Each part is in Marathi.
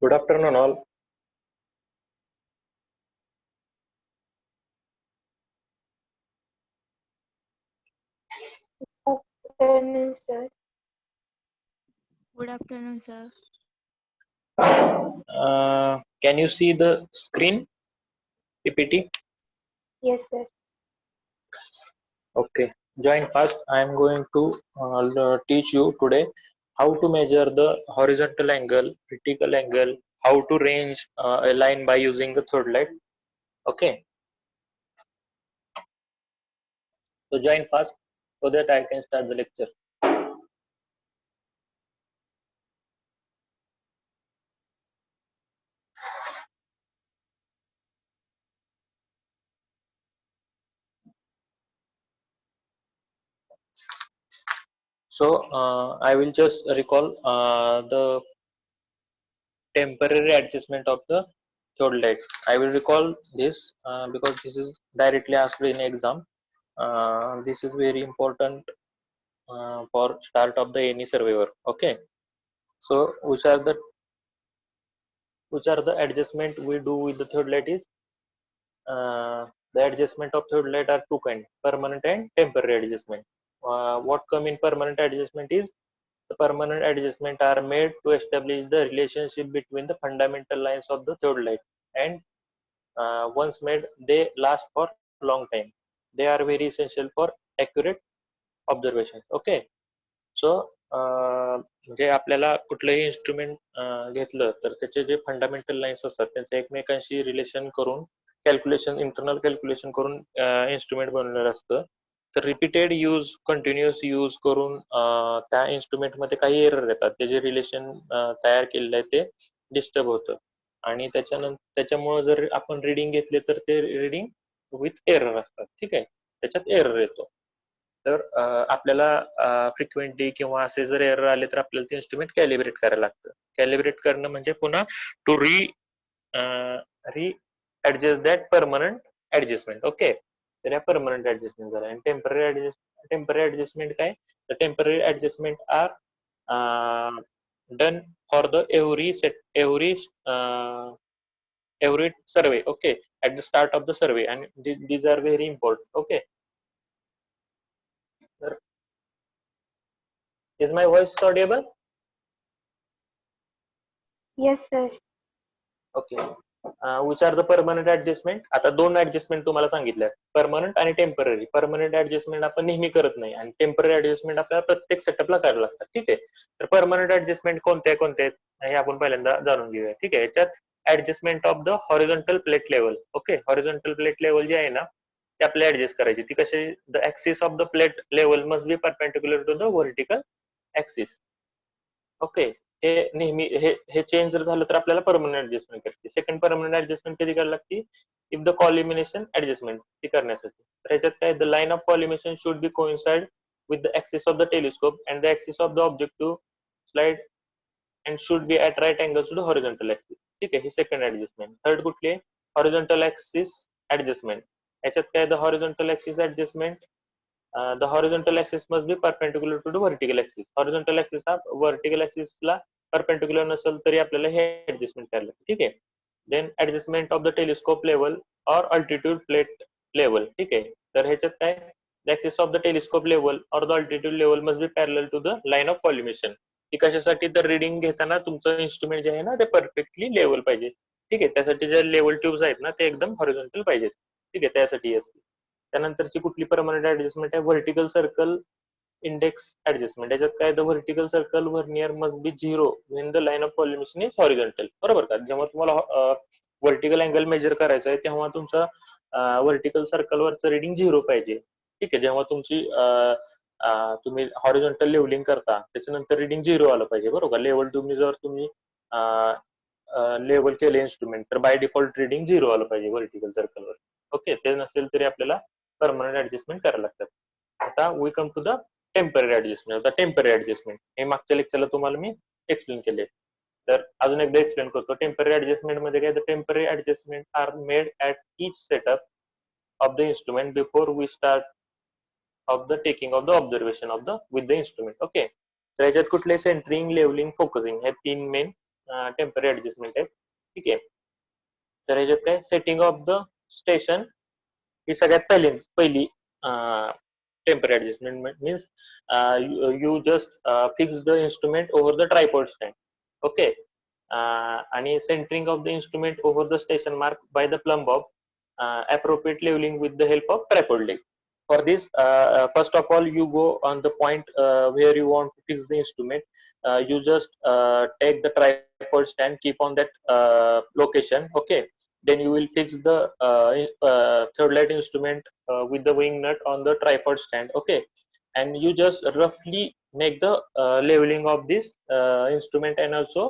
Good afternoon, all. Afternoon, sir. Good afternoon, sir. Can you see the screen, PPT? Yes, sir. Okay. Join fast. I am going to teach you today how to measure the horizontal angle, vertical angle, how to range a line by using the theodolite. Okay. So join fast so that I can start the lecture. So I will just recall the temporary adjustment of the theodolite. I will recall this because this is directly asked in exam. This is very important for start of the any surveyor. Okay, so which are the adjustment we do with the theodolite is the adjustment of theodolite are two kind: permanent and temporary adjustment. What come in permanent adjustment is the permanent adjustment are made to establish the relationship between the fundamental lines of the theodolite, and once made they last for long time. They are very essential for accurate observation. Okay, so म्हणजे आपल्याला कुठलंही इन्स्ट्रुमेंट घेतलं तर त्याचे जे फंडामेंटल लाईन्स असतात त्यांचे एकमेकांशी रिलेशन करून कॅल्क्युलेशन, इंटरनल कॅल्क्युलेशन करून इन्स्ट्रुमेंट बनवलेलं असतं. तर रिपीटेड यूज, कंटिन्युअस यूज करून त्या इन्स्ट्रुमेंट मध्ये काही एरर येतात, ते जे रिलेशन तयार केलेलं आहे ते डिस्टर्ब होतं आणि त्याच्यामुळे जर आपण रिडिंग घेतले तर ते रिडिंग विथ एरर असतात. ठीक आहे, त्याच्यात एरर येतो. तर आपल्याला फ्रिक्वेंटली किंवा असे जर एरर आले तर आपल्याला ते इन्स्ट्रुमेंट कॅलिब्रेट करायला लागतं. कॅलिब्रेट करणं म्हणजे पुन्हा to readjust that permanent adjustment. Okay, तर या परमनंट ऍडजस्टमेंट झाला. आणि टेम्पररी ऍडजस्टमेंट काय? तर temporary adjustment are done for the every survey. Okay, at the start of the survey, and these are very important. Okay, sir, is my voice audible? Yes, sir. Okay. Which are the permanent adjustment? आता दोन ऍडजस्टमेंट तुम्हाला सांगितल्या, परमनंट आणि टेम्पररी. परमनंट ऍडजस्टमेंट आपण नेहमी करत नाही आणि टेम्पररी ऍडजस्टमेंट आपल्याला प्रत्येक सेटअपला करायला लागतात. ठीक आहे, तर परमनंट ऍडजस्टमेंट कोणते आहेत हे आपण पहिल्यांदा जाणून घेऊया. ठीक आहे, याच्यात adjustment of the horizontal plate level. Okay, horizontal plate level जे आहे ना ते आपल्याला ऍडजस्ट करायची. ती कशी? The axis of the plate level must be perpendicular to the vertical axis. Okay, हे नेहमी हे चेंज जर झालं तर आपल्याला परमनंट ऍडजस्टमेंट करते. सेकंड परमनंट ऍडजस्टमेंट कधी करायला लागते? इफ द कॉलिमिनेशन ऍडजस्टमेंट ती करण्यासाठी. तर याच्यात काय? The line of collimation should be coincide with the axis of the telescope and the axis of the objective slide and should be at right angles to the horizontal axis. ठीक आहे, ही सेकंड ऍडजस्टमेंट. थर्ड कुठली आहे? Horizontal axis adjustment. याच्यात काय? The horizontal axis adjustment, the horizontal axis must be perpendicular to the vertical axis. Horizontal axis हा vertical axis ला perpendicular नसेल तरी आपल्याला हे ऍडजस्टमेंट करायला लागतं. ठीक आहे, then adjustment of the telescope level और अल्टिट्यूड प्लेट लेवल. ठीक आहे, तर ह्याच्यात काय? The axis of the telescope level और the altitude level must be parallel to the line of collimation. ती कशासाठी? तर रिडिंग घेताना तुमचं इन्स्ट्रुमेंट जे आहे ना ते परफेक्टली लेवल पाहिजे. ठीक आहे, त्यासाठी जे लेवल ट्यूब्स आहेत ना ते एकदम हॉरिझॉन्टल पाहिजेत. ठीक आहे, त्यासाठी असते. त्यानंतरची कुठली परमनंट ऍडजस्टमेंट आहे? Vertical circle index adjustment. याच्यात काय? The vertical circle vernier must be zero when the line of collimation is horizontal. बरोबर का? जेव्हा तुम्हाला व्हर्टिकल अँगल मेजर करायचा आहे तेव्हा तुमचा व्हर्टिकल सर्कलवरचं रिडिंग झिरो पाहिजे. ठीक आहे, जेव्हा तुम्ही हॉरिझॉन्टल लेवलिंग करता त्याच्यानंतर रिडिंग झिरो आलं पाहिजे. बरोबर, लेवल जर तुम्ही लेवल केले इन्स्ट्रुमेंट तर बाय डिफॉल्ट रिडिंग झिरो आलं पाहिजे व्हर्टिकल सर्कलवर. ओके, ते नसेल तरी आपल्याला परमनंट ऍडजस्टमेंट करायला लागतात. आता we come to the temporary adjustment. आता टेम्पररी ऍडजस्टमेंट हे मागच्या लेक्चरला तुम्हाला मी एक्सप्लेन केले, तर अजून एकदा एक्सप्लेन करतो. टेम्पररी ऍडजस्टमेंट मध्ये काय? The temporary adjustment are made at each setup of the instrument before we start of the taking of the observation of the with the instrument. Okay, तर याच्यात कुठले? सेंटरिंग, लेवलिंग, फोकसिंग हे तीन मेन टेम्पररी ऍडजस्टमेंट आहे. ठीक आहे. तर ह्याच्यात काय सेटिंग ऑफ द स्टेशन ही सगळ्यात पहिली temporary adjustment means you just fix the instrument over the tripod stand. Okay. आणि centring of the instrument over the station mark by the plumb bob, appropriate leveling with the help of tripod leg. For this, first of all, you go on the point where you want to fix the instrument. You just take the tripod stand, keep on that location. Okay. Then you will fix the third light instrument with the wing nut on the tripod stand. Okay. And you just roughly make the leveling of this instrument, and also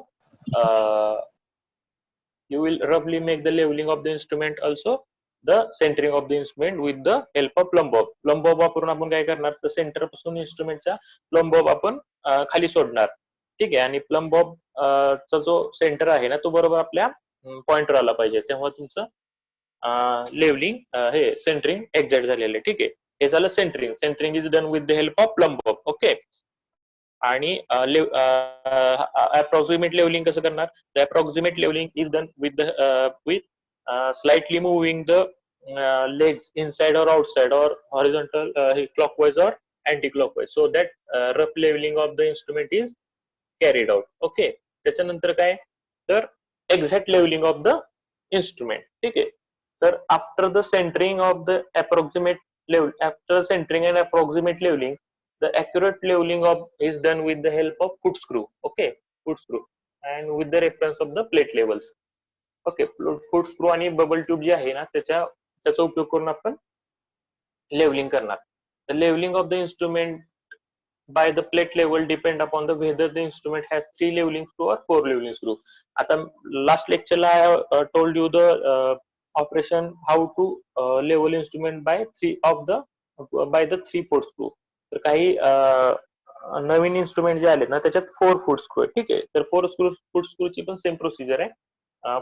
you will roughly make the leveling of the instrument, also the centering of the instrument with the help of plumb bob. Plumb bob वापरून आपण काय करणार, तर सेंटर पासून इन्स्ट्रुमेंटचा प्लम बॉब आपण खाली सोडणार. ठीक आहे. आणि प्लम बॉब चा जो सेंटर आहे ना, तो बरोबर आपल्या पॉइंटवर आला पाहिजे, तेव्हा तुमचं लेवलिंग हे सेंटरिंग एक्झॅक्ट झालेलं आहे. ठीक आहे. हे झालं centring. Centring is done with the help of plumb bob. Okay. आणि अप्रॉक्सिमेट लेवलिंग कसं करणार, the approximate levelling is done with slightly moving the legs inside or outside or horizontal, clockwise or anti-clockwise, so that rough leveling of the instrument is carried out. Okay. त्याच्यानंतर काय, तर exact leveling of the instrument. ठीक आहे. तर after the centering of the approximate level, after centering and approximate leveling, the accurate leveling of is done with the help of foot screw. Okay. Foot screw and with the reference of the plate levels. Okay. Foot screw आणि बबल ट्यूब जे आहे ना, त्याचा उपयोग करून आपण लेवलिंग करणार. The levelling of the instrument by the plate level depend upon the whether the instrument has 3 levelling screw और 4 लेवलिंग स्क्रू. आता लास्ट लेक्चरला I told you the operation how to level instrument by the 3 foot screw. तर काही नवीन इन्स्ट्रुमेंट जे आले ना, त्याच्यात 4 फूट स्क्रू आहे. ठीक आहे. तर 4 फूट स्क्रूची पण सेम प्रोसिजर आहे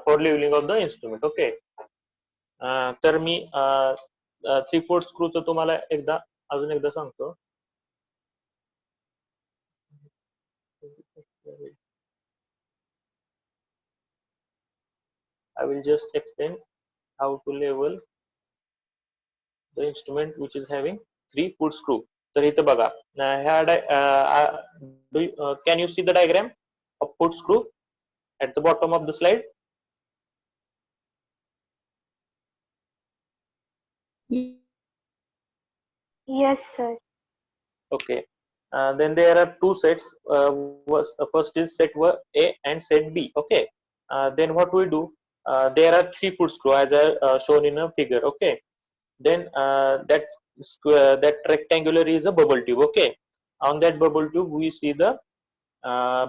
for levelling of the instrument. Okay. तर मी 3/4 स्क्रूचं तुम्हाला अजून एकदा सांगतो. I will just explain how to level the instrument which is having 3 foot screw. तर इथे बघा, can you see the diagram of foot screw at the bottom of the slide? Yes, sir. Okay. Then there are 2 sets. First is set A and set B. Okay. Then what we do? There are 3 foot screw as shown in a figure. Okay. Then that rectangular is a bubble tube. Okay. On that bubble tube we see the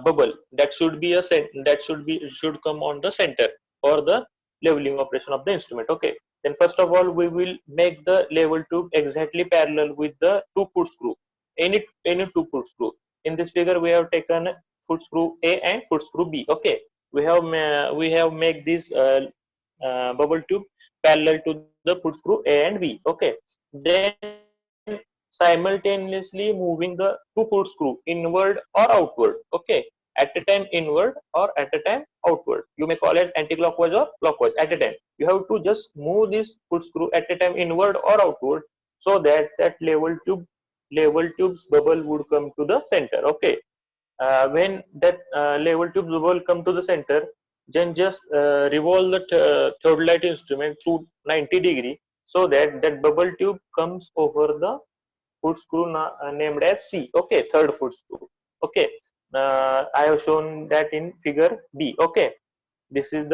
bubble that should come on the center for the leveling operation of the instrument. Okay. Then first of all we will make the level tube exactly parallel with the 2 foot screw. Any 2 foot screw. In this figure we have taken foot screw A and foot screw B. Okay. We have made this bubble tube parallel to the foot screw A and B. Okay. Then simultaneously moving the 2 foot screw inward or outward. Okay. At a time inward or at a time outward. You may call it anti-clockwise or clockwise. At a time you have to just move this foot screw at a time inward or outward, so that level tube's bubble would come to the center. Okay. When that level tube bubble come to the center, then just revolve the third light instrument through 90 degree, so that bubble tube comes over the foot screw named as C. Okay. Third foot screw. Okay. I have shown that in figure B. Okay. This is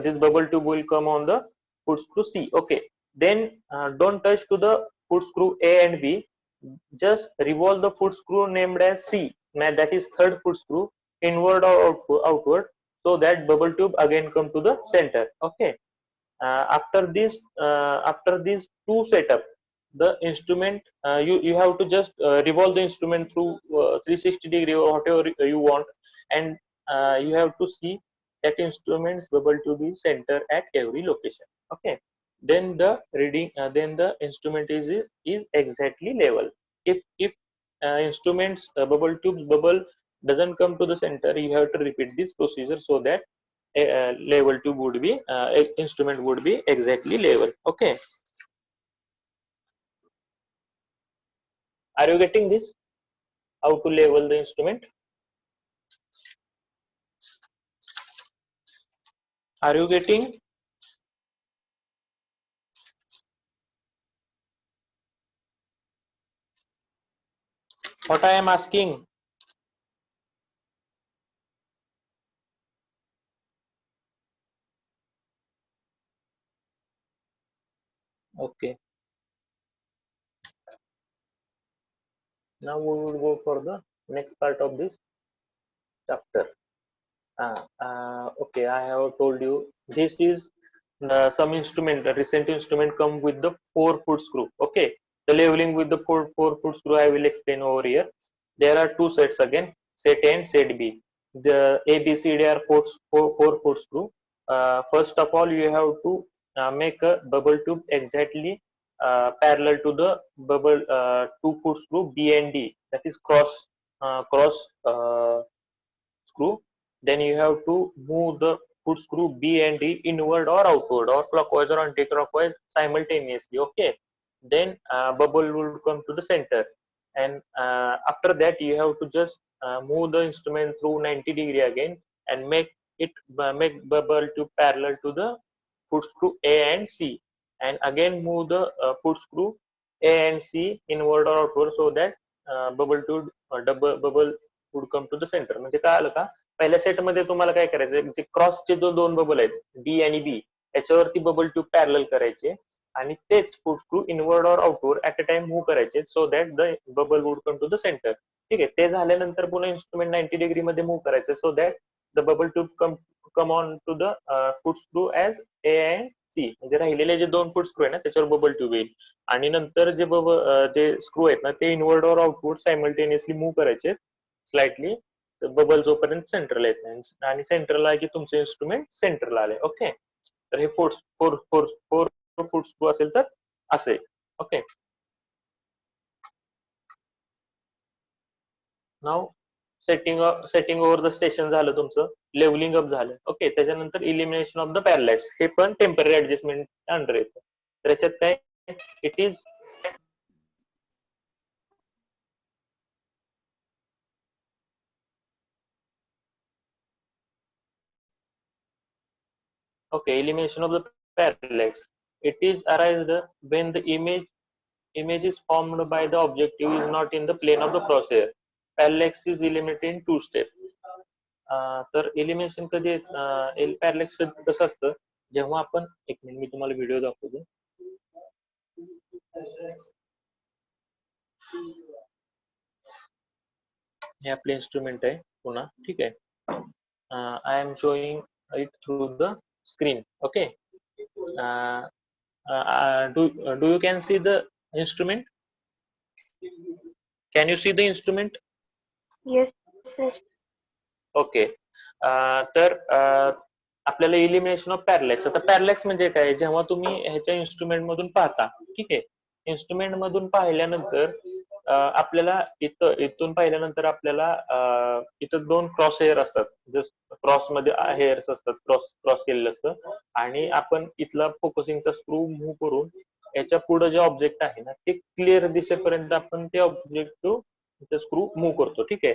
this bubble tube will come on the foot screw C. Okay. Then don't touch to the foot screw A and B. Just revolve the foot screw named as C. That is third foot screw inward or outward, so that bubble tube again come to the center. Okay. After these 2 setup, the instrument you have to just revolve the instrument through 360 degree or whatever you want, and you have to see that instrument's bubble tube is center at every location. Okay. Then the reading then the instrument is exactly level. If instrument's bubble tube's bubble doesn't come to the center, you have to repeat this procedure so that level 2 would be instrument would be exactly level. Okay, are you getting this? How to level the instrument? Are you getting? What I am asking? Okay, now we will go for the next part of this chapter. Okay, I have told you this is some instrument, a recent instrument come with the 4-foot screw. Okay, the leveling with the 4-foot screw I will explain over here. There are two sets again, set A and set B. The A, B, C, D are 4-foot screw. First of all, you have to make a bubble tube exactly parallel to the bubble 2-foot screw B and D. That is cross screw. Then you have to move the foot screw B and D inward or outward or clockwise or anti-clockwise simultaneously. Okay, then bubble will come to the center, and after that you have to just move the instrument through 90-degree again and make bubble to parallel to the foot screw A and C, and again move the foot screw A and C inward or outward so that bubble would come to the center. म्हणजे काय आलं का, पहिल्या सेट मध्ये तुम्हाला काय करायचं, जे क्रॉसचे जो दोन बबल आहेत डी आणि बी याच्यावरती बबल ट्यूब पॅरल करायचे आणि तेच फूट स्क्रू इनवर्ड और outward at a time move करायचे so that the bubble would come to the centre. ठीक आहे, ते झाल्यानंतर पुन्हा इन्स्ट्रुमेंट 90 डिग्री मध्ये मूव्ह करायचं so that the bubble tube come on to the foot screw as A and C. म्हणजे राहिलेले जे दोन फूट स्क्रू आहे ना त्याच्यावर बबल ट्यूब येईल आणि नंतर जे स्क्रू आहेत ना ते इनवर्ड और आउटवर्ड सायमल्टेनियसली मूव्ह करायचे स्लाइटली, बबल जोपर्यंत सेंटरला येत नाही आणि सेंटरला आहे की तुमचे इन्स्ट्रुमेंट सेंटरला आले. ओके, तर हे फोर फूट स्क्रू असेल तर असे. Okay, now setting over the station झालं तुमचं, लेवलिंग अप झालं. ओके, त्याच्यानंतर इलिमिनेशन ऑफ द पॅरलॅक्स हे पण टेम्पररी ऍडजस्टमेंट अंडर येतं. तर याच्यात काय, it is okay, elimination of the parallax. It is arised when the image is formed by the objective is not in the plane of the crosshair. Parallax is eliminated in 2 steps. तर एलिमिनेशन कधी पॅरलॅक्स कसं असतं, जेव्हा आपण एक मिनिट मी तुम्हाला व्हिडिओ दाखवतो. हे आपले इन्स्ट्रुमेंट आहे पुन्हा. ठीक आहे, I am showing it through the screen. Okay, do you can see the instrument? Can you see the instrument? Yes, sir. Okay, तर आपल्याला इलिमिनेशन ऑफ पॅरलॅक्स. आता पॅरलॅक्स म्हणजे काय, जेव्हा तुम्ही ह्याच्या इन्स्ट्रुमेंट मधून पाहता, ठीक आहे, इन्स्ट्रुमेंट मधून पाहिल्यानंतर आपल्याला इथून पाहिल्यानंतर आपल्याला इथं दोन क्रॉस हेअर असतात, जस्ट क्रॉस मध्ये हेअर्स असतात, क्रॉस केलेलं असतं आणि आपण इथला फोकसिंगचा स्क्रू मूव्ह करून याच्या पुढे जे ऑब्जेक्ट आहे ना ते क्लिअर दिसेपर्यंत आपण ते ऑब्जेक्ट स्क्रू मूव्ह करतो. ठीक आहे,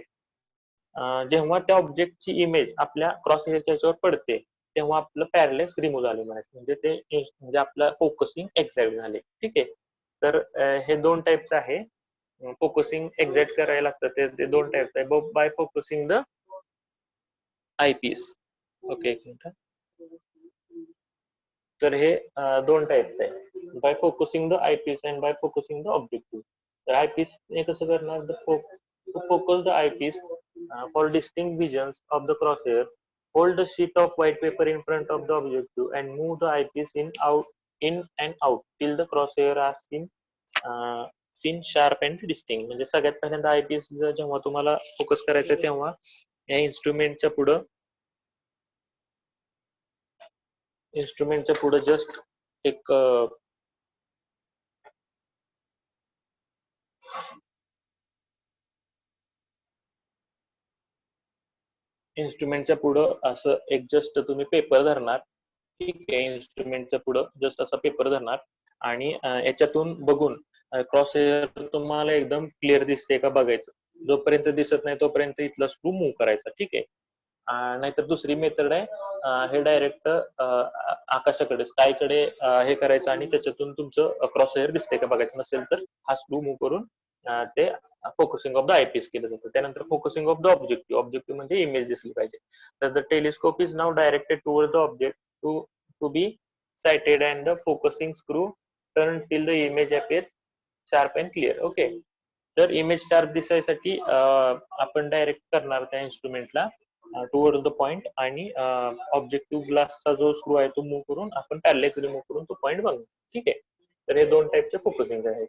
जेव्हा त्या ऑब्जेक्टची इमेज आपल्या क्रॉस हेअरच्या ह्याच्यावर पडते तेव्हा आपलं पॅरलॅक्स रिमूव्ह झाले म्हणजे ते म्हणजे आपलं फोकसिंग एक्झॅक्ट झाले. ठीक आहे, तर हे दोन टाइप्स आहे, फोकसिंग एक्झॅक्ट करायला लागतं ते दोन टाइप्स आहे, bye focusing the eyepiece. Okay, एक मिनिट. तर हे दोन टाइप्स आहे, bye focusing the eyepiece and bye focusing the objective. तर आयपीस हे कसं करणार, to focus the eyepiece for distinct visions of the crosshair, hold a sheet of white paper in front of the objective and move the eyepiece in and out till the crosshair are seen sharp and distinct. म्हणजे सगळ्यात पहिल्यांदा आयपीस जेव्हा तुम्हाला फोकस करायचं तेव्हा या इन्स्ट्रुमेंटच्या पुढे जस्ट एक इन्स्ट्रुमेंटच्या पुढं असं एक जस्ट तुम्ही पेपर धरणार. ठीक आहे, इन्स्ट्रुमेंटच्या पुढं जस्ट असा पेपर धरणार आणि याच्यातून बघून क्रॉस हेअर तुम्हाला एकदम क्लिअर दिसते का बघायचं. जोपर्यंत दिसत नाही तोपर्यंत इथला स्क्रू मूव्ह करायचा. ठीक आहे. नाहीतर दुसरी मेथड आहे, हे डायरेक्ट आकाशाकडे स्कायकडे हे करायचं आणि त्याच्यातून तुमचं क्रॉस हेअर दिसते का बघायचं. नसेल तर हा स्क्रू मूव्ह करून ते फोकसिंग ऑफ द आयपीस केलं जातं. त्यानंतर focusing of the objective. Objective म्हणजे इमेज दिसली पाहिजे. तर the telescope is now directed toward the object to be sighted and the focusing screw turned till the image appears sharp and clear. Okay, तर इमेज शार्प दिसायसाठी आपण डायरेक्ट करणार त्या इन्स्ट्रुमेंटला टुवर्ड द पॉइंट आणि ऑब्जेक्टिव्ह ग्लासचा जो स्क्रू आहे तो मूव्ह करून आपण पॅरलेक्स रिमूव्ह करून तो पॉइंट बघू. ठीक आहे, तर हे दोन टाईपचे फोकसिंग आहेत.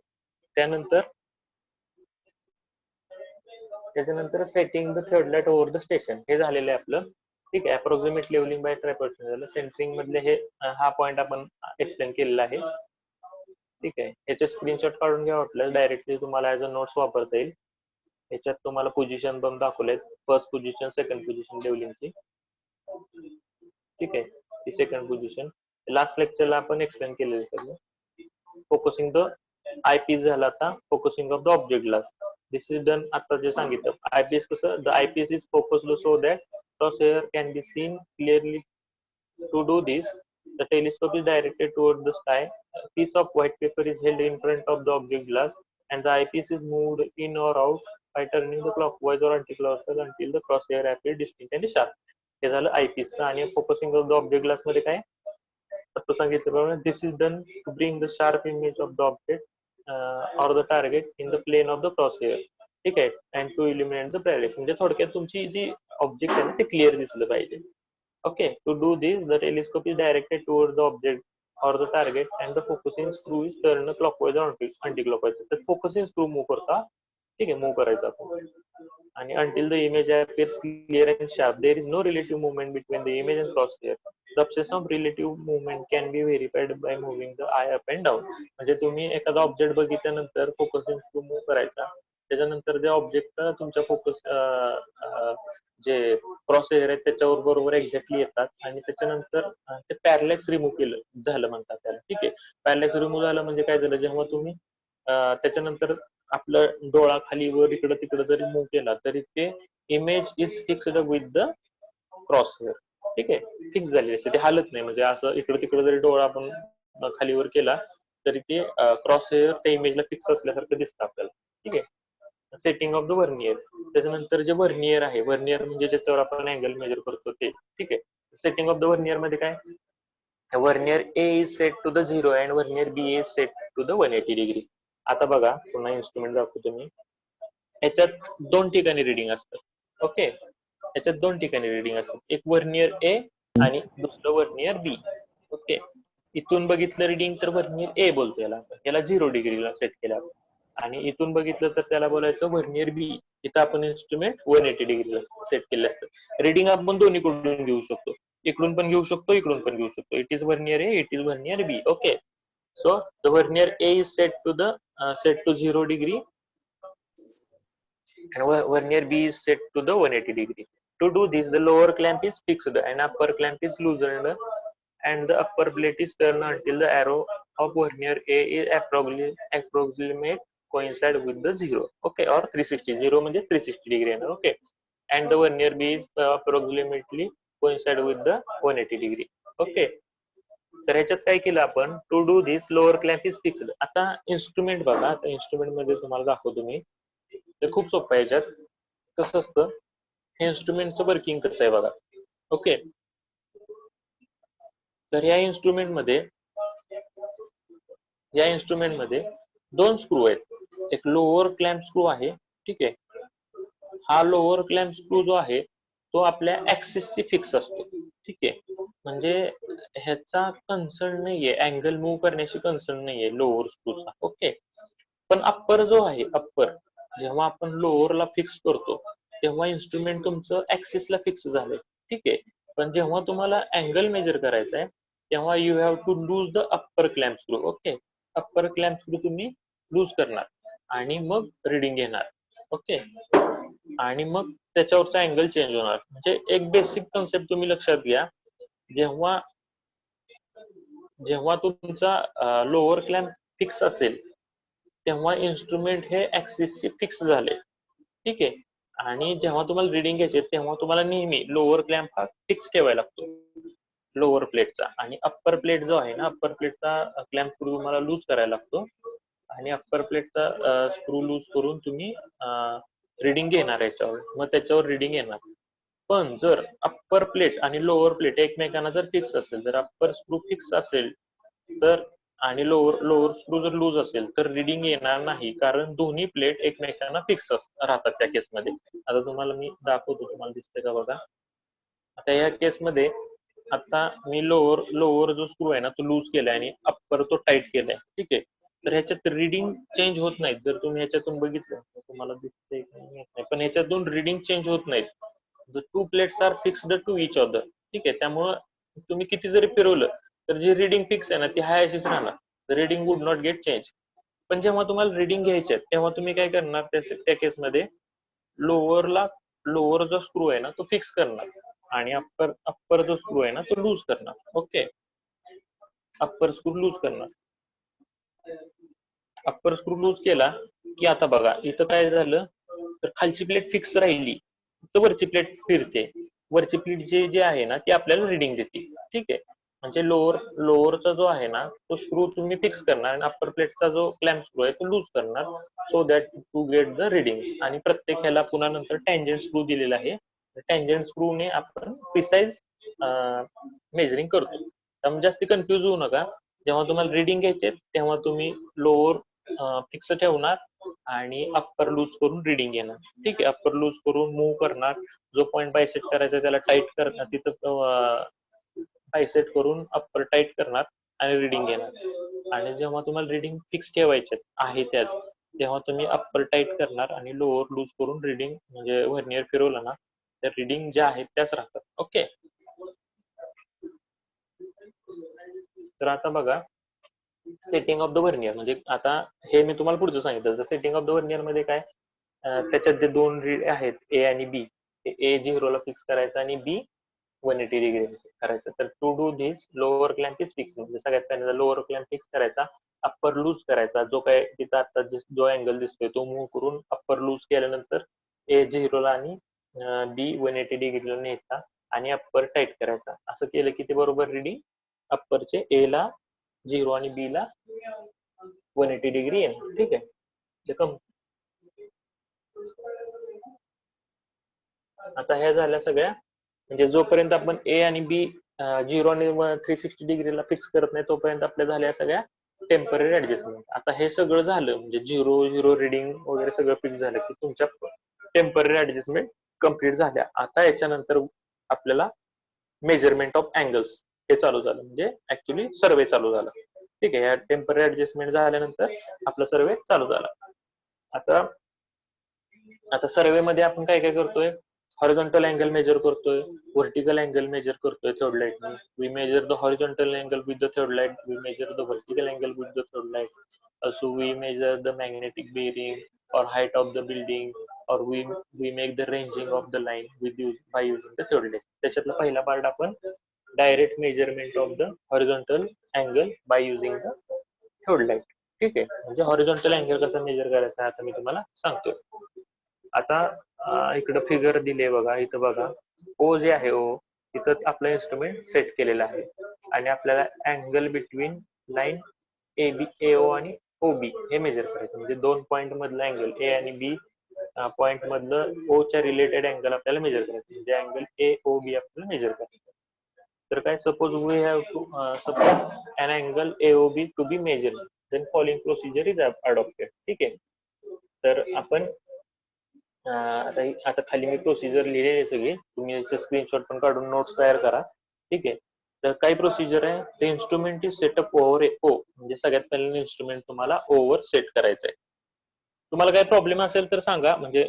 त्याच्यानंतर setting the third light over the station हे झालेलं आहे आपलं. ठीक आहे, अप्रॉक्सिमेट लेवलिंग बाय ट्रायपॉड झालं. सेंटरिंग मधले हे हा पॉइंट आपण एक्सप्लेन केलेला आहे. ठीक आहे, याचे स्क्रीनशॉट काढून घ्या वाटलं, डायरेक्टली तुम्हाला ऍज अ नोट्स वापरता येईल. याच्यात तुम्हाला पोझिशन पण दाखवले, फर्स्ट पोझिशन, सेकंड पोझिशन लेवलिंगची. ठीक आहे, ती सेकंड पोझिशन लास्ट लेक्चरला आपण एक्सप्लेन केलेलं सगळं. फोकसिंग द आयपीस झाला, आता focusing of the object glass. This is done. आता जे सांगितलं आयपीएस कसं, the IPS is focused so that crosshair can be seen clearly. To do this, the telescope is directed toward the sky. A piece of white paper is held in front of the object glass, and the eyepiece is moved in or out by turning the clockwise or anti-clockwise until the crosshair appears distinct and sharp. हे झालं आयपीस. आणि focusing of the object glass मध्ये काय आता सांगितल्याप्रमाणे, this is done to bring the sharp image of the object or the target in the plane of the crosshair. ठीक आहे, and to eliminate the parallax. म्हणजे थोडक्यात तुमची जी ऑब्जेक्ट आहे ते क्लिअर दिसलं पाहिजे. Okay, to do this the telescope is directed toward the object or the target and the focusing screw is turned clockwise or anti-clockwise. तर फोकसिंग स्क्रू मूव्ह करता. ठीक आहे, मूव्ह करायचा आपण. आणि until the image appears clear and sharp, there is no relative movement between the image and crosshair. The absence of relative movement can be verified by moving the eye up and down. म्हणजे तुम्ही एखादा ऑब्जेक्ट बघितल्यानंतर फोकसिंग स्क्रू मूव्ह करायचा, त्याच्यानंतर जे ऑब्जेक्ट तुमच्या फोकस जे क्रॉसहेअर आहेत त्याच्यावर बरोबर एक्झॅक्टली येतात आणि त्याच्यानंतर ते पॅरलेक्स रिमूव्ह केलं झालं म्हणतात त्याला. ठीक आहे, पॅरलेक्स रिमूव्ह झालं म्हणजे काय झालं, जेव्हा तुम्ही त्याच्यानंतर आपलं डोळा खाली वर इकडं तिकडं जरी मूव्ह केला तरी ते image is fixed with the crosshair. ठीक आहे, फिक्स झालेली असते, ते हालत नाही. म्हणजे असं इकडं तिकडं जरी डोळा आपण खालीवर केला तरी ते क्रॉसहेअर त्या इमेजला फिक्स असल्यासारखं दिसतं आपल्याला. ठीक आहे, सेटिंग ऑफ द व्हर्नियर. त्याच्यानंतर जे व्हर्नियर आहे, व्हर्नियर म्हणजे ज्याच्यावर आपण अँगल मेजर करतो ते. ठीक आहे, सेटिंग ऑफ द व्हर्नियर मध्ये काय, vernier A is set to the 0 and vernier B is set to the 180 degree. आता बघा, पुन्हा इन्स्ट्रुमेंट दाखवतो मी. याच्यात दोन ठिकाणी रिडिंग असतात. ओके, याच्यात दोन ठिकाणी रिडिंग असतात, एक व्हर्नियर ए आणि दुसरं व्हर्नियर बी. ओके, इथून बघितलं रिडिंग तर व्हर्नियर ए बोलतो याला 0 डिग्रीला सेट केला. आणि इथून बघितलं तर त्याला बोलायचं व्हर्नियर बी. इथं आपण इन्स्ट्रुमेंट 180 डिग्रीला सेट केलं असतं. रिडिंग आपण दोन्हीकडून घेऊ शकतो, इकडून पण घेऊ शकतो, इकडून पण घेऊ शकतो. It is vernier A, it is vernier B. Okay, so the vernier A is set to 0 degree and vernier B is set to the 180 degree. To do this, the lower clamp is fixed and upper clamp is loosened and the upper plate is turned until the arrow of vernier A is approximate coincide with the 0. Okay, or 360. 0 म्हणजे 360 degree. Okay, and the vernier B is approximately coincide with the 180 degree. Okay, तर ह्याच्यात काय केलं आपण, to do this lower clamp is fixed. आता इन्स्ट्रुमेंट बघा, आता इन्स्ट्रुमेंट मध्ये तुम्हाला दाखवतो मी, ते खूप सोपं आहे. याच्यात कसं असतं, हे इन्स्ट्रुमेंटचं वर्किंग कसं आहे बघा. ओके, तर या इन्स्ट्रुमेंट मध्ये दोन स्क्रू आहेत. एक लोअर क्लॅम्प स्क्रू आहे. ठीक आहे, हा लोअर क्लॅम्प स्क्रू जो आहे तो आपल्या ऍक्सिसशी फिक्स असतो. ठीक आहे, म्हणजे ह्याचा कन्सर्न नाहीये, अँगल मूव्ह करण्याची कन्सर्न नाहीये लोअर स्क्रूचा. ओके, पण अप्पर जो आहे, अप्पर जेव्हा आपण लोअरला फिक्स करतो तेव्हा इन्स्ट्रुमेंट तुमचं ऍक्सिसला फिक्स झालंय. ठीक आहे, पण जेव्हा तुम्हाला अँगल मेजर करायचा आहे तेव्हा you have to loose the upper clamp screw. Okay, upper clamp screw तुम्ही लूज करणार आणि मग रिडिंग घेणार. ओके, आणि मग त्याच्यावरचा अँगल चेंज होणार. म्हणजे एक बेसिक कन्सेप्ट तुम्ही लक्षात घ्या. जेव्हा जेव्हा तुमचा लोअर क्लॅम्प फिक्स असेल तेव्हा इन्स्ट्रुमेंट हे ऍक्सिसचे फिक्स झाले. ठीक आहे. आणि जेव्हा तुम्हाला रिडिंग घ्यायचे तेव्हा तुम्हाला नेहमी लोअर क्लॅम्प हा फिक्स ठेवायला लागतो लोअर प्लेटचा, आणि अप्पर प्लेट जो आहे ना, अप्पर प्लेटचा क्लॅम्प स्क्रू तुम्हाला लूज करायला लागतो आणि अप्पर प्लेटचा स्क्रू लूज करून तुम्ही रिडिंग घेणार याच्यावर, मग त्याच्यावर रिडिंग येणार. पण जर अप्पर प्लेट आणि लोअर प्लेट एकमेकांना जर फिक्स असेल, जर अप्पर स्क्रू फिक्स असेल तर आणि लोअर स्क्रू जर लूज असेल तर रिडिंग येणार नाही, कारण दोन्ही प्लेट एकमेकांना फिक्स राहतात त्या केसमध्ये. आता तुम्हाला मी दाखवतो, तुम्हाला दिसतंय का बघा. आता या केसमध्ये आता मी लोअर जो स्क्रू आहे ना तो लूज केलाय आणि अप्पर तो टाईट केलाय. ठीक आहे. तर ह्याच्यात रिडिंग चेंज होत नाहीत. जर तुम्ही ह्याच्यातून बघितलं तर तुम्हाला दिसतंय का नाही, पण ह्याच्यातून रिडिंग चेंज होत नाहीत. The two plates are fixed to each other. ठीक आहे. त्यामुळं तुम्ही किती जरी फिरवलं तर जी रिडिंग फिक्स आहे ना ती हाय अशीच राहणार. The reading would not get change. पण जेव्हा तुम्हाला रिडिंग घ्यायचे तेव्हा तुम्ही काय करणार, त्या केसमध्ये लोअर जो स्क्रू आहे ना तो फिक्स करणार आणि अप्पर जो स्क्रू आहे ना तो लूज करणार. ओके. अप्पर स्क्रू लूज करणार. अप्पर स्क्रू लूज केला की आता बघा इथं काय झालं, तर खालची प्लेट फिक्स राहिली तर वरची प्लेट फिरते. वरची प्लेट जे आहे ना ती आपल्याला रिडिंग देते. ठीक आहे. म्हणजे लोअरचा जो आहे ना तो स्क्रू तुम्ही फिक्स करणार आणि अप्पर प्लेटचा जो क्लॅम्प स्क्रू आहे तो लूज करणार, so that to get the reading. आणि प्रत्येक ह्याला पुन्हा नंतर टँजंट स्क्रू दिलेला आहे. टँजंट स्क्रूने आपण प्रिसाइज मेजरिंग करतो. त्यामुळे जास्त कन्फ्युज होऊ नका. जेव्हा तुम्हाला रिडिंग घ्यायचे तेव्हा तुम्ही लोअर फिक्स ठेवणार आणि अप्पर लूज करून रिडिंग घेणार. ठीक आहे. अप्पर लूज करून मूव्ह करणार. जो पॉईंट बायसेट करायचा त्याला टाईट करणार, तिथं बायसेट करून अप्पर टाईट करणार आणि रिडिंग घेणार. आणि जेव्हा तुम्हाला रिडिंग फिक्स ठेवायचे आहे त्याच, तेव्हा तुम्ही अप्पर टाईट करणार आणि लोअर लूज करून रिडिंग म्हणजे व्हर्नियर फिरवलं ना त्या रिडिंग ज्या आहेत त्याच राहतात. ओके. तर आता बघा सेटिंग ऑफ द व्हर्नियर, म्हणजे आता हे मी तुम्हाला पुढचं सांगितलं. सेटिंग ऑफ द व्हर्नियर मध्ये काय, त्याच्यात जे दोन रीड आहेत ए आणि बी, ए 0 ला फिक्स करायचं आणि बी 180 डिग्री करायचं. तर to do this lower clamp is fix. म्हणजे सगळ्यात पहिल्यांदा लोअर क्लॅम्प फिक्स करायचा, अप्पर लूज करायचा. जो काय तिथं आता जो अँगल दिसतोय तो मूव्ह करून अप्पर लूज केल्यानंतर ए 0 ला आणि बी 180 डिग्रीला न्यायचा आणि अप्पर टाईट करायचा. असं केलं की ते बरोबर रिडिंग अप्परचे ए ला 0 आणि बी ला 180 डिग्री येणार. ठीक आहे. आता ह्या झाल्या सगळ्या. म्हणजे जोपर्यंत आपण ए आणि बी 0 आणि 360 डिग्रीला फिक्स करत नाही तोपर्यंत आपल्या झाल्या सगळ्या टेम्पररी ऍडजस्टमेंट. आता हे सगळं झालं म्हणजे 0 रिडिंग वगैरे सगळं फिक्स झालं की तुमच्या टेम्पररी ऍडजस्टमेंट कम्प्लीट झाल्या. आता याच्यानंतर आपल्याला मेजरमेंट ऑफ अँगल्स हे चालू झालं, म्हणजे ऍक्च्युली सर्वे चालू झाला. ठीक आहे. या टेम्पररी ऍडजस्टमेंट झाल्यानंतर आपला सर्वे चालू झाला. आता सर्वे मध्ये आपण काय काय करतोय, हॉरिझॉन्टल अँगल मेजर करतोय, व्हर्टिकल अँगल मेजर करतोय थर्ड लाईटने. We measure the horizontal angle with the third light, we measure the vertical angle with the third light. Also we measure the magnetic bearing or height of the building, or we make the ranging of the line by using the third light. त्याच्यातला पहिला पार्ट आपण direct measurement of the horizontal angle by using the third light. ठीक आहे. म्हणजे हॉरिझॉन्टल अँगल कसा मेजर करायचा आता मी तुम्हाला सांगतो. आता इकडं फिगर दिले बघा, इथं बघा ओ जे आहे ओ, इथं आपलं इन्स्ट्रुमेंट सेट केलेलं आहे आणि आपल्याला अँगल बिटवीन लाईन एओ आणि ओबी हे मेजर करायचं. म्हणजे दोन पॉईंट मधलं अँगल ए आणि बी पॉईंट मधलं ओ च्या रिलेटेड अँगल आपल्याला मेजर करायचं. म्हणजे अँगल ए ओ बी आपल्याला मेजर करायचं. तर काय, suppose we have to suppose an angle AOB to be measure, then following procedure is adopted. ठीक आहे. तर आपण आता खाली मी प्रोसिजर लिहिलेली आहे सगळी, तुम्ही स्क्रीनशॉट पण काढून नोट्स तयार करा. ठीक आहे. तर काही प्रोसिजर आहे, ते instrument is setup over O. म्हणजे सगळ्यात पहिल्यांदा इन्स्ट्रुमेंट तुम्हाला ओव्हर सेट करायचं आहे. तुम्हाला काही प्रॉब्लेम असेल तर सांगा, म्हणजे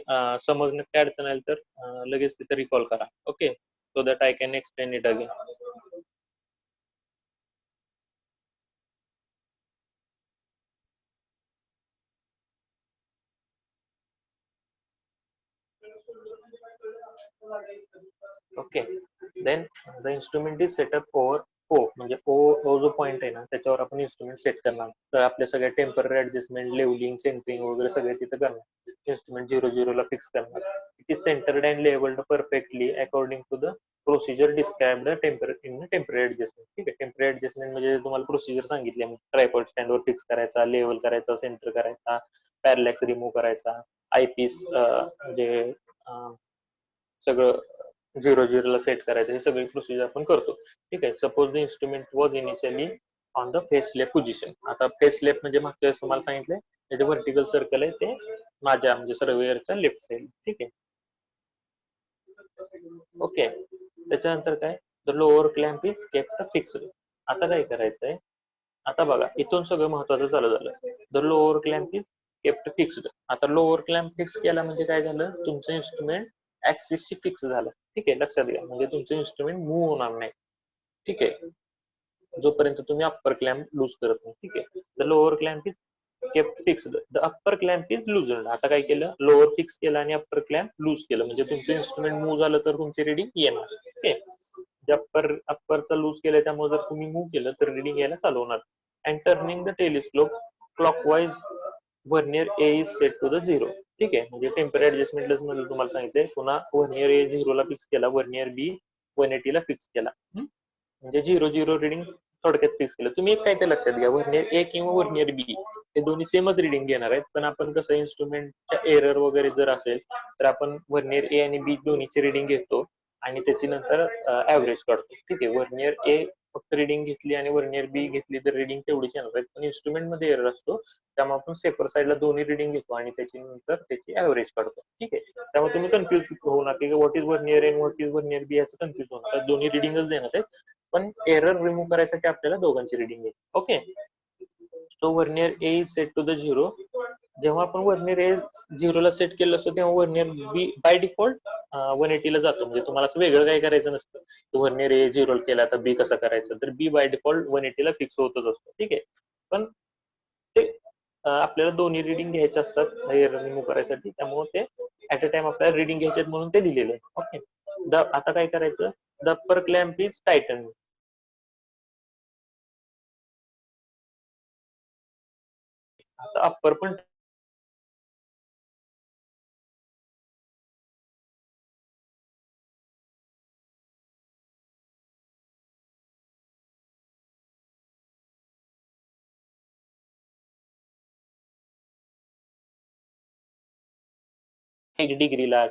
समजण्यात काय अडचण आली तर लगेच तिथे रिकॉल करा. Okay, so that I can explain it again. Okay, then the instrument is setup over O, म्हणजे ओ जो पॉइंट आहे ना त्याच्यावर आपण इन्स्ट्रुमेंट सेट करणार. तर आपल्या सगळ्या टेम्पररी ऍडजस्टमेंट, लेवलिंग, सेंटरिंग वगैरे सगळे तिथे करणार. इन्स्ट्रुमेंट 0 ला फिक्स करणार. It is centred and levelled perfectly according to the procedure described in temporary adjustment. ठीक आहे, टेम्पररी ऍडजस्टमेंट म्हणजे तुम्हाला प्रोसिजर सांगितली, ट्रायपॉड स्टँडवर फिक्स करायचा, लेवल करायचा, सेंटर करायचा, पॅरलॅक्स रिमूव्ह करायचा, आयपीस म्हणजे सगळं 0 ला सेट करायचं, हे सगळी प्रोसिजर आपण करतो. ठीक आहे. Suppose the instrument was initially on the face left position. आता फेस लेफ्ट म्हणजे मागच्या वेळेस तुम्हाला सांगितलंय जे व्हर्टिकल सर्कल आहे ते माझ्या म्हणजे सर्वेअरच्या लेफ्ट साइड. ठीक आहे. ओके, त्याच्यानंतर काय, the lower clamp is kept fixed. आता काय करायचंय, आता बघा इथून सगळं महत्वाचं चालू झालं. The lower clamp is kept fixed. आता लोअर क्लॅम्प फिक्स केला म्हणजे काय झालं, तुमचं इन्स्ट्रुमेंट ऍक्सिसशी फिक्स झालं. ठीक आहे, लक्षात घ्या, म्हणजे तुमचं इन्स्ट्रुमेंट मूव्ह होणार नाही. ठीक आहे, जोपर्यंत तुम्ही अप्पर क्लॅम्प लूज करत नाही. ठीक आहे. The lower clamp is kept fixed, the upper clamp is loosened. आता काय केलं, लोअर फिक्स केलं आणि अप्पर क्लॅम्प लूज केलं, म्हणजे तुमचं इन्स्ट्रुमेंट मूव्ह झालं तर तुमची रिडिंग येणार. ओके, अप्परचा लूज केलं त्यामुळे जर तुम्ही मूव्ह केलं तर रिडिंग यायला चालू होणार. And turning the telescope clockwise vernier A is set to the 0. ठीक आहे, म्हणजे टेम्पररी ऍडजस्टमेंटलाच म्हणजे तुम्हाला सांगितलंय, पुन्हा व्हर्नियर ए 0 ला फिक्स केला, व्हर्नियर बी 180 ला फिक्स केला. म्हणजे 0 रिडिंग थोडक्यात फिक्स केलं. तुम्ही एक काय ते लक्षात घ्या, व्हर्नियर ए किंवा व्हर्नियर बी हे दोन्ही सेमच रिडिंग घेणार आहेत, पण आपण कसं इन्स्ट्रुमेंटच्या एरर वगैरे जर असेल तर आपण व्हर्नियर ए आणि बी दोन्हीची रिडिंग घेतो आणि त्याची नंतर ऍव्हरेज काढतो. ठीक आहे, व्हर्नियर ए फक्त रिडिंग घेतली आणि व्हर्नियर बी घेतली तर रिडिंग तेवढीच येणार आहेत, पण इन्स्ट्रुमेंट मध्ये एरर असतो त्यामुळे आपण सेपर साईडला दोन्ही रिडिंग घेतो आणि त्याची नंतर त्याची ऍव्हरेज काढतो. ठीक आहे, त्यामुळे तुम्ही कन्फ्युज होऊ नका की what is vernier A what is vernier B याचं कन्फ्युज होऊ नका, दोन्ही रिडिंगच देणार आहेत, पण एरर रिमूव्ह करायसाठी आपल्याला दोघांची रिडिंग घ्यायची. Okay, so vernier A is set to the 0. जेव्हा आपण व्हर्नियर ए 0 ला सेट केलं असतं तेव्हा व्हर्नियर बी बाय डिफॉल्ट 180 ला जातो. म्हणजे तुम्हाला असं वेगळं काही करायचं नसतं. व्हर्नियर ए 0 केला तर बी कसं करायचं, तर बी बाय डिफॉल्ट 180 ला फिक्स होतच असतो. ठीक आहे, पण ते आपल्याला दोन्ही रिडिंग घ्यायचे असतात एरर रिमूव्ह करायसाठी, त्यामुळे ते ऍट अ टाइम आपल्याला रिडिंग घ्यायचे म्हणून ते दिलेलं आहे. ओके, आता काय करायचं, the upper clamp is tighten. आता अप्पर पण एक डिग्रीला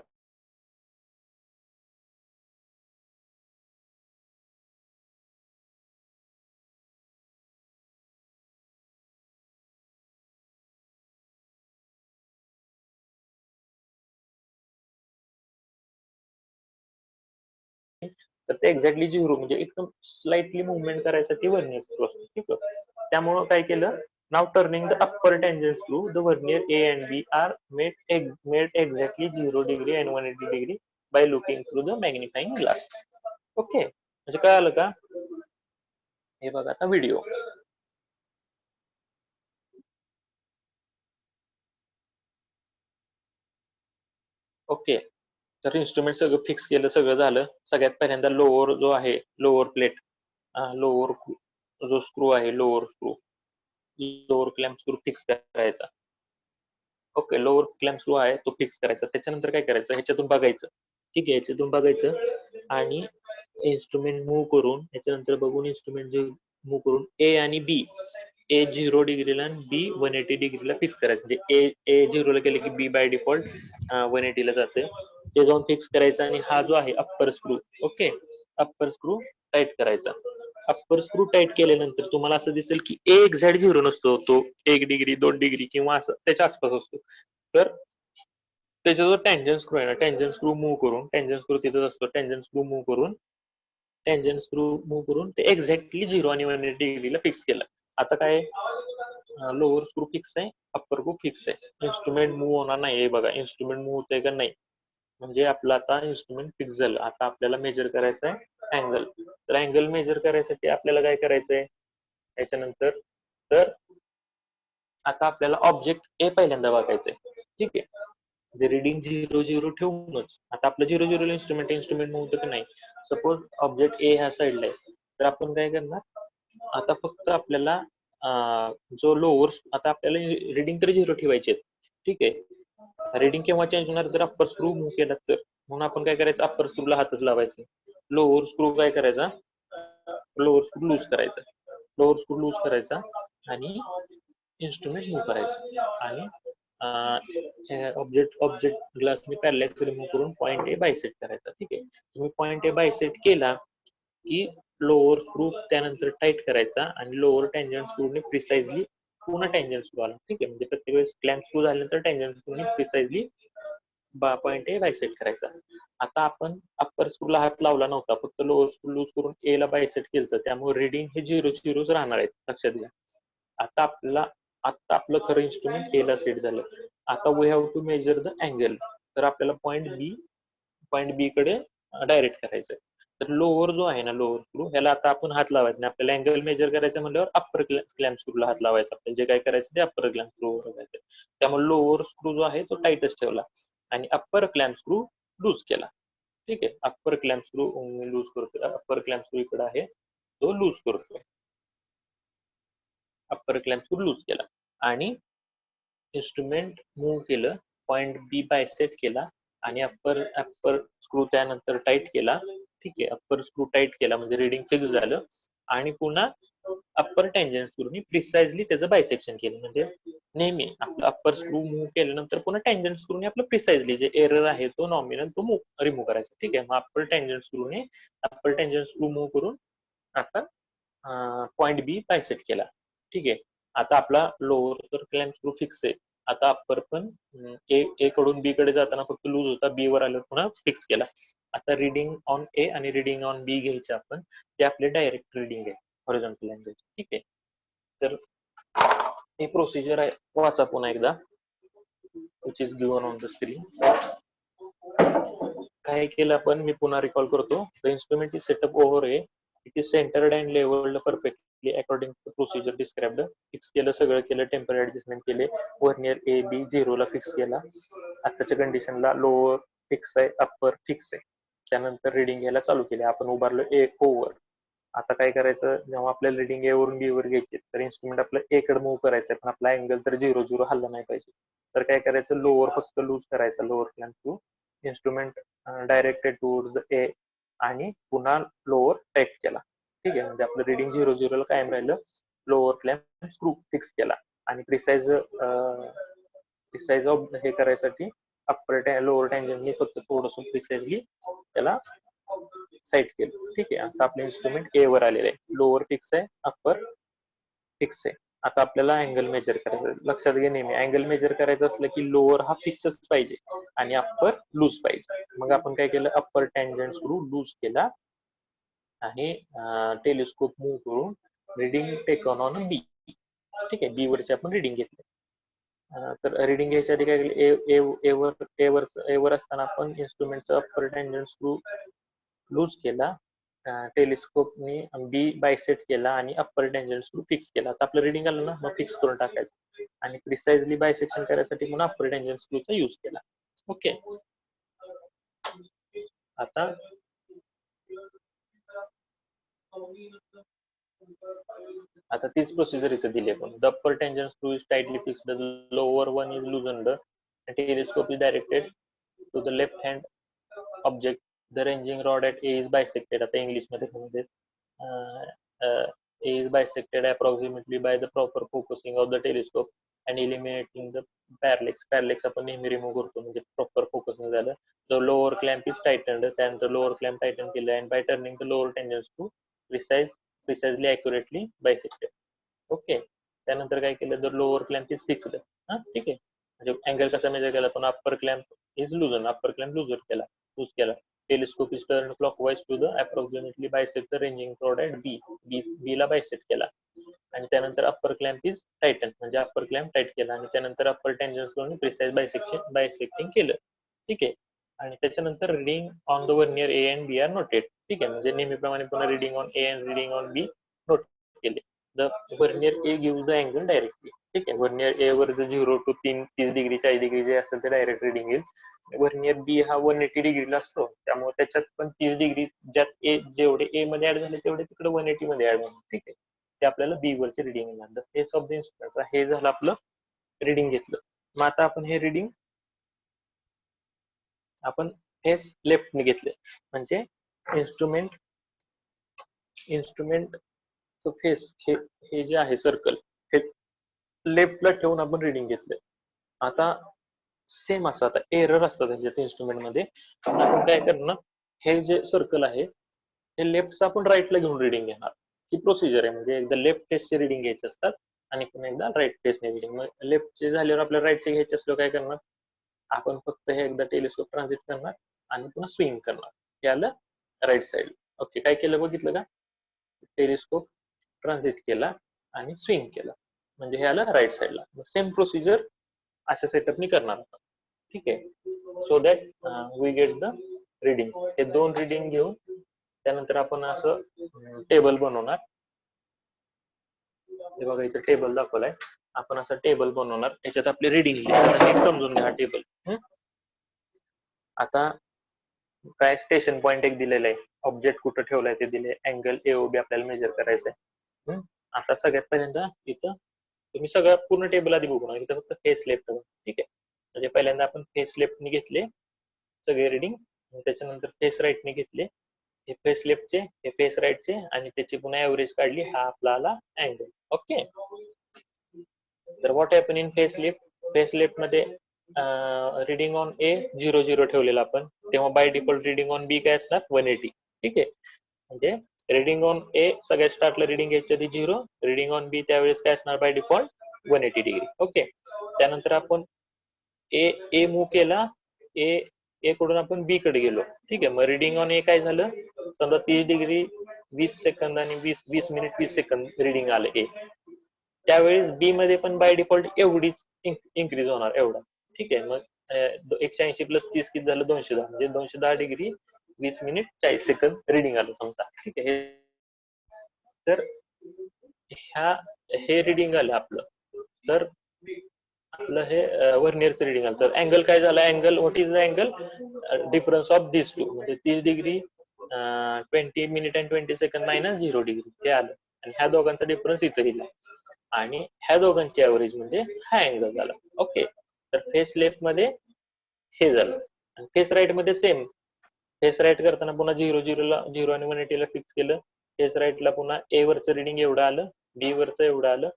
तर ते एक्झॅक्टली 0 म्हणजे एकदम स्लाइटली मुवमेंट करायसाठी व्हर्नियर स्क्रू असतो. ठीक आहे, त्यामुळं काय केलं, now turning the upper tangent screw the vernier A and B are made exactly 0 degree and 180 degree by looking through the magnifying glass. Okay, म्हणजे काय आलं का, हे बघा आता व्हिडिओ. ओके, तर इन्स्ट्रुमेंट सगळं फिक्स केलं, सगळं झालं. सगळ्यात पहिल्यांदा लोअर जो आहे, लोअर प्लेट, लोअर जो स्क्रू आहे, लोअर क्लॅम्प स्क्रू फिक्स करायचा. ओके, लोअर क्लॅम्प स्क्रू आहे तो फिक्स करायचा. त्याच्यानंतर काय करायचं, ह्याच्यातून बघायचं. ठीक आहे, ह्याच्यातून बघायचं आणि इन्स्ट्रुमेंट मूव्ह करून ह्याच्यानंतर बघून इन्स्ट्रुमेंट जे मूव्ह करून ए आणि बी, ए 0 डिग्रीला आणि बी 180 डिग्रीला फिक्स करायचं. म्हणजे ए 0 ला केलं की बी बाय डिफॉल्ट 180 ला जाते, ते जाऊन फिक्स करायचं. आणि हा जो आहे upper screw, okay, upper screw tight करायचा. अप्पर स्क्रू टाईट केल्यानंतर तुम्हाला असं दिसेल की ए एक्झॅक्ट 0 नसतो, तो 1 डिग्री 2 डिग्री किंवा असं त्याच्या आसपास असतो. तर त्याचा जो टँजन स्क्रू आहे ना, टँजन स्क्रू मूव्ह करून, टँजन स्क्रू तिथंच असतो, टँजन स्क्रू मूव्ह करून ते एक्झॅक्टली 0 आणि 180 डिग्रीला फिक्स केलं. आता काय, लोअर स्क्रू फिक्स आहे, अप्पर स्क्रू फिक्स आहे, इन्स्ट्रुमेंट मूव्ह होणार नाही. बघा इन्स्ट्रुमेंट मूव्ह होतंय का नाही, म्हणजे आपलं आता इन्स्ट्रुमेंट फिक्स झालं. आता आपल्याला मेजर करायचं आहे अँगल. तर अँगल मेजर करायसाठी आपल्याला काय करायचंय त्याच्यानंतर, तर आता आपल्याला ऑब्जेक्ट ए पहिल्यांदा बघायचंय. ठीक आहे, जे रिडिंग 0 ठेवूनच. आता आपलं 0 इन्स्ट्रुमेंट होतं की नाही. सपोज ऑब्जेक्ट ए ह्या साईडला आहे, तर आपण काय करणार, आता फक्त आपल्याला जो लोअर, आता आपल्याला रिडिंग तर 0 ठेवायचे, ठीक आहे. रिडिंग केव्हा चेंज होणार, जर अप्पर स्क्रू मूव्ह केला तर. म्हणून आपण काय करायचं, अप्पर स्क्रूला हातच लावायचा, लोअर स्क्रू काय करायचा, लोअर स्क्रू लूज करायचा, लोअर स्क्रू लूज करायचा आणि इन्स्ट्रुमेंट मूव्ह करायचं. आणि ऑब्जेक्ट ग्लासने पॅरलॅक्स रिमूव्ह करून पॉईंट ए बायसेट करायचा, ठीक आहे. तुम्ही पॉईंट ए बायसेट केला की लोअर स्क्रू त्यानंतर टाईट करायचा आणि लोअर टँजंट स्क्रूने प्रिसाइजली पुन्हा टँजंट स्क्रू आला, ठीक आहे. म्हणजे प्रत्येक वेळेस क्लॅम्प स्क्रू झाल्यानंतर टँजंट स्क्रूने प्रिसाइजली पॉईंट ए बायसेट करायचा. आता आपण अप्पर स्क्रूला हात लावला नव्हता, फक्त लोअर स्क्रू लूज करून ए ला बायसेट केलं, त्यामुळे रिडिंग हे 0 राहणार आहेत, लक्षात घ्या. आता आपलं खरं इन्स्ट्रुमेंट ए ला सेट झालं. आता we have to measure the angle. तर आपल्याला पॉईंट बी कडे डायरेक्ट करायचं. तर लोअर जो आहे ना, लोअर स्क्रू, ह्याला आता आपण हात लावायचा नाही. आपल्याला अँगल मेजर करायचं म्हणल्यावर अप्पर क्लॅम्प स्क्रूला हात लावायचा. आपण जे काय करायचं ते अप्पर क्लॅम्प स्क्रू करायचं. त्यामुळे लोअर स्क्रू जो आहे तो टाईटच ठेवला आणि अप्पर क्लॅम्प स्क्रू लूज केला, ठीक आहे. अप्पर क्लॅम्प स्क्रू लूज करतो, अप्पर क्लॅम्प स्क्रू इकडे आहे तो लूज करतो, अप्पर क्लॅम्प स्क्रू लूज केला आणि इन्स्ट्रुमेंट मूव्ह केलं, पॉईंट बी बायसेट केला आणि अप्पर स्क्रू त्यानंतर टाईट केला, ठीक आहे. अप्पर स्क्रू टाईट केला म्हणजे रिडिंग फिक्स झालं आणि पुन्हा अप्पर टँजंट स्क्रूनी प्रिसाइजली त्याचं बायसेक्शन केलं. म्हणजे नेहमी आपलं अप्पर स्क्रू मूव्ह केल्यानंतर पुन्हा टँजंट स्क्रूने आपलं प्रिसाइजली जे एरर आहे तो नॉमिनल तो रिमूव्ह करायचा, ठीक आहे. मग अप्पर टँजंट स्क्रू मूव्ह करून आता पॉईंट बी बायसेट केला, ठीक आहे. आता आपला लोअर तर क्लॅम्प स्क्रू फिक्स आहे. आता अप्पर पण ए कडून बी कडे जाताना फक्त लूज होता, बी वर आलं पुन्हा फिक्स केला. आता रिडिंग ऑन ए आणि रिडिंग ऑन बी घ्यायचे आपण, ते आपले डायरेक्ट रिडिंग आहे हॉरिझॉन्टल अँगल, ठीक आहे. तर हे प्रोसिजर आहे, वाचा पुन्हा एकदा, which is given on the screen. काय केलं आपण, मी पुन्हा रिकॉल करतो. The instrument is setup over A, it is centred and levelled perfectly according to procedure described. Fix केलं, सगळं केलं, टेम्पररी ऍडजस्टमेंट केले, वर्नियर ए बी 0 ला फिक्स केला. आताच्या कंडिशनला लोअर फिक्स आहे, अप्पर फिक्स आहे. त्यानंतर रिडिंग घ्यायला चालू केले, आपण उभारलो ए ओव्हर. आता काय करायचं, जेव्हा आपल्याला रिडिंग ए वरून बी वर घ्यायची तर इन्स्ट्रुमेंट आपलं ए कडे मूव्ह करायचं, पण आपला अँगल तर 0 हल्ला नाही पाहिजे. तर काय करायचं, लोअर फक्त लूज करायचा, lower clamp to instrument directed towards A आणि पुन्हा लोअर टाईट केला, ठीक आहे. म्हणजे आपलं रिडिंग 0 ला कायम राहिलं. लोअर क्लॅम्प स्क्रू फिक्स केला आणि प्रिसाइज हे करायसाठी अप्पर लोअर टँजंटनी फक्त थोडंसं प्रिसाइजली त्याला साईट केलं, ठीक आहे. आता आपलं इन्स्ट्रुमेंट ए वर आलेलं आहे, लोअर फिक्स आहे, अप्पर फिक्स आहे. आता आपल्याला अँगल मेजर करायचं, लक्षात घे, नेहमी अँगल मेजर करायचं असलं की लोअर हा फिक्सच पाहिजे आणि अप्पर लूज पाहिजे. मग आपण काय केलं, अप्पर टँजंट स्क्रू लूज केला आणि टेलिस्कोप मूव्ह करून रिडिंग टेकन ऑन बी, ठीक आहे. बी वरची आपण रिडिंग घेतली. तर रिडिंग घ्यायच्या आधी काय केलं, ए वर असताना आपण इन्स्ट्रुमेंटचा अप्पर टँजंट स्क्रू लूज केला, टेलिस्कोपनी बी बायसेट केला आणि अप्पर टँजंट स्क्रू फिक्स केला. आता आपलं रिडिंग आलं ना, मग फिक्स करून टाकायचं आणि प्रिसाइजली बायसेक्शन करायसाठी म्हणून अप्पर टँजंट स्क्रूचा यूज केला, ओके. आता तीच प्रोसिजर इथे दिली आपण. The upper tangent screw is tightly fixed, the lower one is loosened, and telescope is directed to the left hand object. The ranging rod at A is bisected. आता इंग्लिश मध्ये म्हणजे A is bisected approximately by the proper focusing of the telescope and eliminating the parallax. Parallax आपण नेहमी रिमूव्ह करतो, म्हणजे प्रॉपर फोकसिंग झालं. The lower clamp is tightened, त्यानंतर लोअर क्लॅम्प टायटन केलं and by turning the lower tangent screw precisely accurately bisected, okay. त्यानंतर काय केलं, तर लोअर क्लॅम्प इज फिक्स्ड, हा, ठीक आहे. म्हणजे अँगल कसा मेजर केला, पण upper clamp is loosen, upper clamp loose केला. Telescope is turn clockwise to the approximately bisect the ranging rod at B ला बायसेक्ट केला आणि त्यानंतर अप्पर क्लॅम्प इज टायटन, म्हणजे अप्पर क्लॅम्प टाईट केला आणि त्यानंतर अप्पर टँजंट स्क्रूने प्रिसाइज बायसेक्टिंग केलं, ठीक आहे. आणि त्याच्यानंतर reading on the vernier A and B are noted, ठीक आहे. म्हणजे नेहमीप्रमाणे पुन्हा reading on A and reading on B note केले. The vernier A gives the angle directly, ठीक आहे. व्हर्नियर ए वर 0 to 30 डिग्री 40 डिग्री जे असेल ते डायरेक्ट रिडिंग येईल. व्हर्नियर बी हा 180 डिग्रीला असतो, त्यामुळे त्याच्यात पण 30 डिग्री ज्यात ए जेवढे ए मध्ये ऍड झाले तेवढे तिकडे 180 मध्ये ऍड होणार. ठीक आहे, ते आपल्याला बी वरचे रिडिंग येणार. फेस ऑफ द इन्स्ट्रुमेंट हे झालं आपलं रिडिंग घेतलं. मग आता आपण हे रिडिंग आपण फेस लेफ्टने घेतले, म्हणजे इन्स्ट्रुमेंट फेस हे जे आहे सर्कल हे लेफ्टला ठेवून आपण रिडिंग घेतले. आता सेम असं आता एरर असतात त्यांच्यात इन्स्ट्रुमेंट मध्ये. आपण काय करणार, हे जे सर्कल आहे हे लेफ्टचं आपण राईटला घेऊन रिडिंग घेणार. ही प्रोसिजर आहे, म्हणजे एकदा लेफ्ट फेसचे रिडिंग घ्यायचे असतात आणि पुन्हा एकदा राईट फेसने रिडिंग. मग लेफ्टचे झाल्यावर आपल्याला राईटचे घ्यायचे असल्यावर काय करणार, आपण फक्त हे एकदा टेलिस्कोप ट्रान्झिट करणार आणि पुन्हा स्विंग करणार. हे आलं राईट साइड. ओके, काय केलं बघितलं का, टेलिस्कोप ट्रान्झिट केला आणि स्विंग केला म्हणजे हे आलं राईट साइडला. सेम प्रोसिजर अशा सेटअपनी करणार आपण. ठीक आहे, so that we get the reading. हे दोन रिडिंग घेऊन त्यानंतर आपण असं टेबल बनवणार. हे बघा इथे टेबल दाखवलाय, आपण असं टेबल बनवणार, याच्यात आपली रिडिंग नीट समजून घ्या. टेबल आता काय स्टेशन पॉइंट एक दिलेलं आहे, ऑब्जेक्ट कुठं ठेवलाय ते दिले, अँगल एओबी आपल्याला मेजर करायचंय. आता सगळ्यात पहिल्यांदा इथं तुम्ही सगळं पूर्ण टेबल आधी बघू नका, इथं फक्त फेस लेफ्ट. ठीक आहे, म्हणजे पहिल्यांदा आपण फेस लेफ्टने घेतले सगळे रिडिंग, त्याच्यानंतर फेस राईटने घेतले, हे फेस लेफ्टचे हे फेस राईटचे आणि त्याची पुन्हा एव्हरेज काढली, हा आपला आला अँगल. ओके, तर what happen in face left मध्ये रिडिंग ऑन ए 0 ठेवलेला आपण, तेव्हा बाय डिफॉल्ट रिडिंग ऑन बी काय असणार 180. ठीक आहे, म्हणजे रिडिंग ऑन ए सगळ्यात स्टार्टला रिडिंग घ्यायची आधी 0, रिडिंग ऑन बी त्यावेळेस काय असणार बाय डिफॉल्ट 180 डिग्री. ओके, त्यानंतर आपण ए मूव्ह केला, ए कडून आपण बी कडे गेलो. ठीक आहे, मग रिडिंग ऑन ए काय झालं, समजा 30 डिग्री 20 सेकंद आणि 20 मिनिट 20 सेकंद रिडिंग आलं ए, त्यावेळेस बी मध्ये पण बाय डिफॉल्ट एवढीच इन्क्रीज होणार एवढा. ठीक आहे, मग 180 प्लस 30 किती झालं 210, म्हणजे 210 डिग्री 20 मिनिट 40 सेकंद रिडिंग आलं समजा. ठीक आहे, तर हे रिडिंग आलं आपलं, तर आपलं हे व्हर्नियरचं रिडिंग आलं. तर अँगल काय झाला, angle what is the angle difference of this two, म्हणजे 30 degree 20 minute and 20 second minus 0 degree हे आलं, आणि ह्या दोघांचा डिफरन्स इथं दिला, आणि ह्या दोघांची ऍव्हरेज म्हणजे हा अँगल झाला. ओके, तर फेस लेफ्ट मध्ये हे झालं, आणि फेस राईट मध्ये सेम. फेस राईट करताना पुन्हा 0 आणि 180 ला फिक्स केलं. फेस राईटला पुन्हा ए वरचं रिडिंग एवढं आलं, बी वरचं एवढं आलं,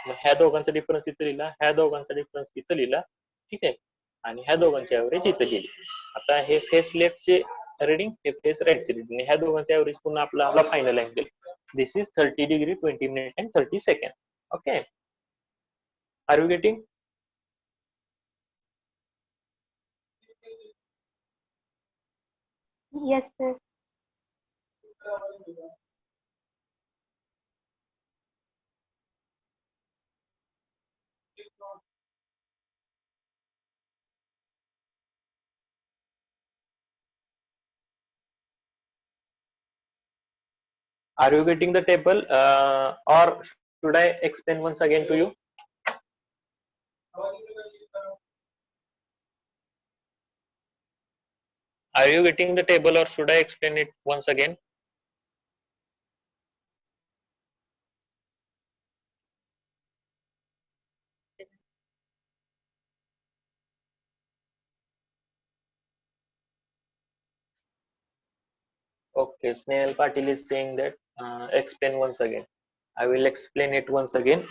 मग ह्या दोघांचा डिफरन्स इथं लिहिला, ह्या दोघांचा डिफरन्स इथं लिहिला. ठीक आहे, आणि ह्या दोघांची ऍव्हरेज इथं लिहिली. आता हे फेस लेफ्टचे रिडिंग, हे फेस राईटचे रिडिंग, ह्या दोघांचे ऍव्हरेज पुन्हा आपला final angle. This is 30 degree 20 minute and 30 second. Okay, are you getting? Yes, sir. Are you getting the table, or should I explain once again to you? Are you getting the table, or should I explain it once again? Okay, Snehal Patil is saying that explain once again. I will explain it once again.